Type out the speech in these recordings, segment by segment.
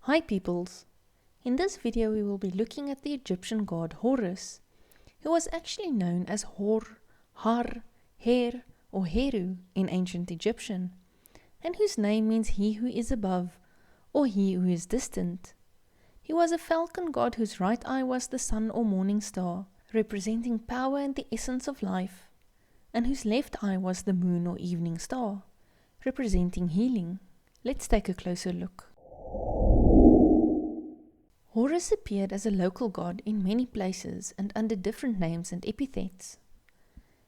Hi peoples! In this video we will be looking at the Egyptian god Horus, who was actually known as Hor, Har, Her or Heru in ancient Egyptian, and whose name means he who is above or he who is distant. He was a falcon god whose right eye was the sun or morning star, representing power and the essence of life, and whose left eye was the moon or evening star, representing healing. Let's take a closer look. Horus appeared as a local god in many places and under different names and epithets.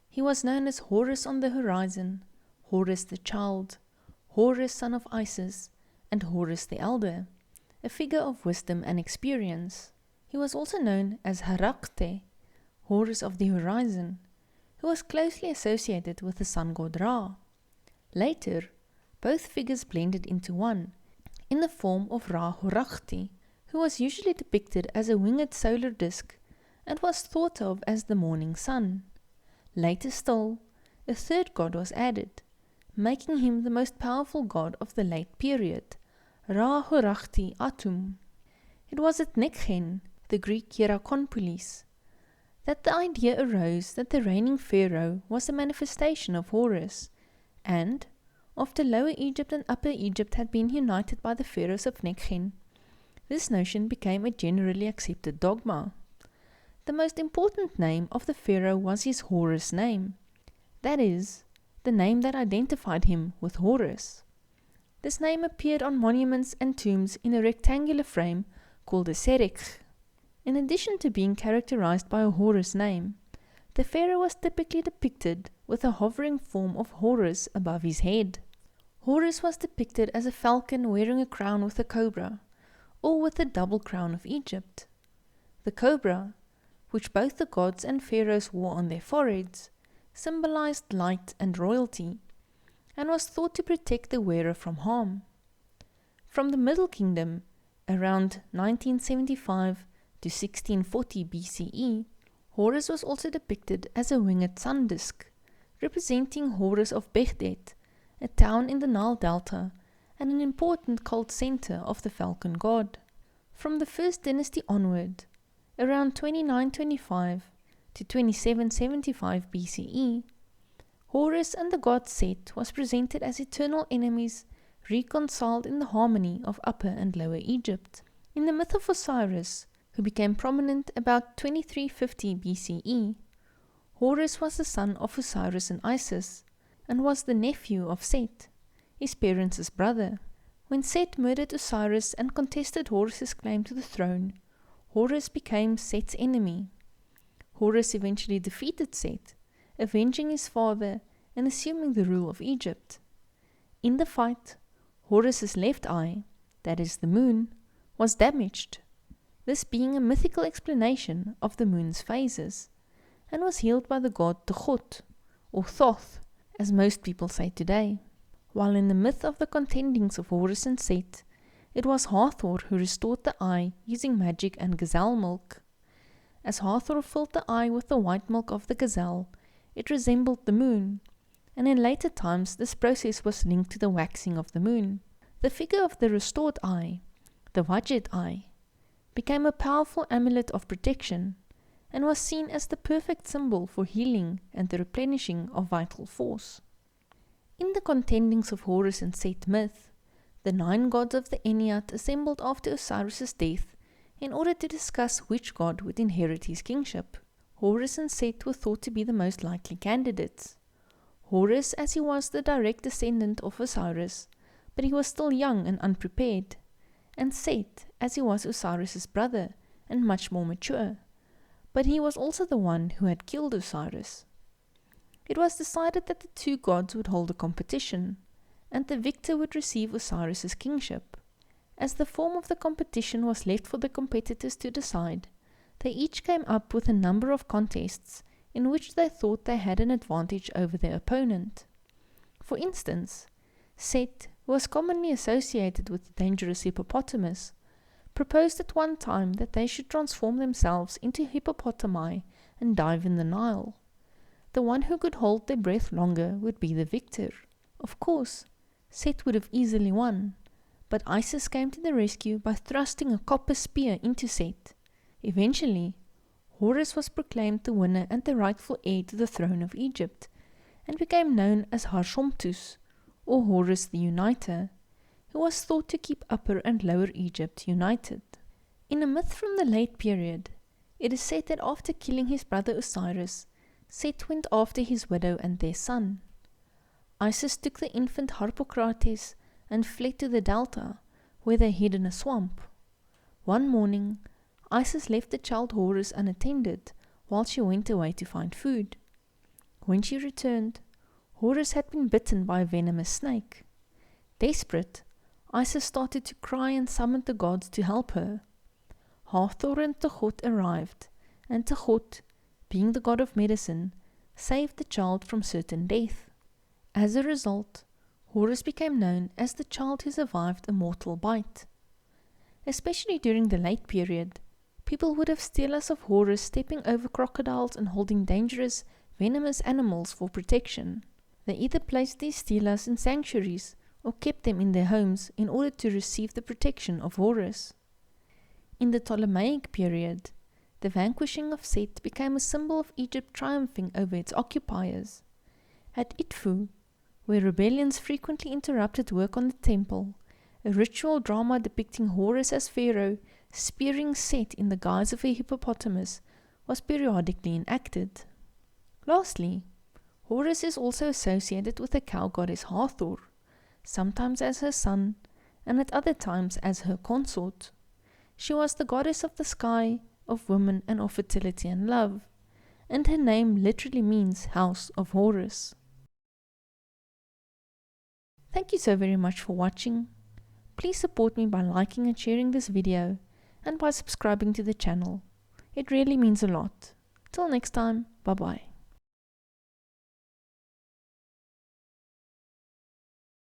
He was known as Horus on the horizon, Horus the child, Horus son of Isis, and Horus the elder, a figure of wisdom and experience. He was also known as Harakhte, Horus of the horizon, who was closely associated with the sun god Ra. Later, both figures blended into one, in the form of Ra-Horakhty, who was usually depicted as a winged solar disk and was thought of as the morning sun. Later still, a third god was added, making him the most powerful god of the late period, Ra-Horakhty-Atum. It was at Nekhen, the Greek Hierakonpolis, that the idea arose that the reigning pharaoh was a manifestation of Horus, and, after Lower Egypt and Upper Egypt had been united by the pharaohs of Nekhen, this notion became a generally accepted dogma. The most important name of the pharaoh was his Horus name, that is, the name that identified him with Horus. This name appeared on monuments and tombs in a rectangular frame called a serek. In addition to being characterized by a Horus name, the pharaoh was typically depicted with a hovering form of Horus above his head. Horus was depicted as a falcon wearing a crown with a cobra, or with the double crown of Egypt. The cobra, which both the gods and pharaohs wore on their foreheads, symbolized light and royalty, and was thought to protect the wearer from harm. From the Middle Kingdom, around 1975 to 1640 BCE, Horus was also depicted as a winged sun disk, representing Horus of Begdet, a town in the Nile Delta, and an important cult center of the falcon god. From the first dynasty onward, around 2925 to 2775 BCE, Horus and the god Seth was presented as eternal enemies reconciled in the harmony of Upper and Lower Egypt. In the myth of Osiris, who became prominent about 2350 BCE, Horus was the son of Osiris and Isis, and was the nephew of Seth, his parents' brother. When Seth murdered Osiris and contested Horus's claim to the throne, Horus became Seth's enemy. Horus eventually defeated Seth, avenging his father and assuming the rule of Egypt. In the fight, Horus's left eye, that is the moon, was damaged, this being a mythical explanation of the moon's phases, and was healed by the god Thoth, or Thoth, as most people say today. While in the myth of the contendings of Horus and Seth, it was Hathor who restored the eye using magic and gazelle milk. As Hathor filled the eye with the white milk of the gazelle, it resembled the moon, and in later times this process was linked to the waxing of the moon. The figure of the restored eye, the Wajed eye, became a powerful amulet of protection, and was seen as the perfect symbol for healing and the replenishing of vital force. In the contendings of Horus and Seth myth, the 9 gods of the Ennead assembled after Osiris' death in order to discuss which god would inherit his kingship. Horus and Seth were thought to be the most likely candidates. Horus, as he was the direct descendant of Osiris, but he was still young and unprepared, and Seth, as he was Osiris' brother and much more mature, but he was also the one who had killed Osiris. It was decided that the 2 gods would hold a competition, and the victor would receive Osiris' kingship. As the form of the competition was left for the competitors to decide, they each came up with a number of contests in which they thought they had an advantage over their opponent. For instance, Seth, who was commonly associated with the dangerous hippopotamus, proposed at one time that they should transform themselves into hippopotami and dive in the Nile. The one who could hold their breath longer would be the victor. Of course, Seth would have easily won, but Isis came to the rescue by thrusting a copper spear into Seth. Eventually, Horus was proclaimed the winner and the rightful heir to the throne of Egypt, and became known as Har-Shomtus, or Horus the Uniter, who was thought to keep Upper and Lower Egypt united. In a myth from the late period, it is said that after killing his brother Osiris, Seth went after his widow and their son. Isis took the infant Harpocrates and fled to the delta, where they hid in a swamp. One morning, Isis left the child Horus unattended while she went away to find food. When she returned, Horus had been bitten by a venomous snake. Desperate, Isis started to cry and summoned the gods to help her. Hathor and Tukhot arrived, and Tukhot, being the god of medicine, saved the child from certain death. As a result, Horus became known as the child who survived a mortal bite. Especially during the late period, people would have stelas of Horus stepping over crocodiles and holding dangerous, venomous animals for protection. They either placed these stelas in sanctuaries or kept them in their homes in order to receive the protection of Horus. In the Ptolemaic period, the vanquishing of Seth became a symbol of Egypt triumphing over its occupiers. At Idfu, where rebellions frequently interrupted work on the temple, a ritual drama depicting Horus as pharaoh spearing Seth in the guise of a hippopotamus was periodically enacted. Lastly, Horus is also associated with the cow goddess Hathor, sometimes as her son, and at other times as her consort. She was the goddess of the sky, of women, and of fertility and love, and her name literally means House of Horus. Thank you so very much for watching. Please support me by liking and sharing this video, and by subscribing to the channel. It really means a lot. Till next time, bye bye.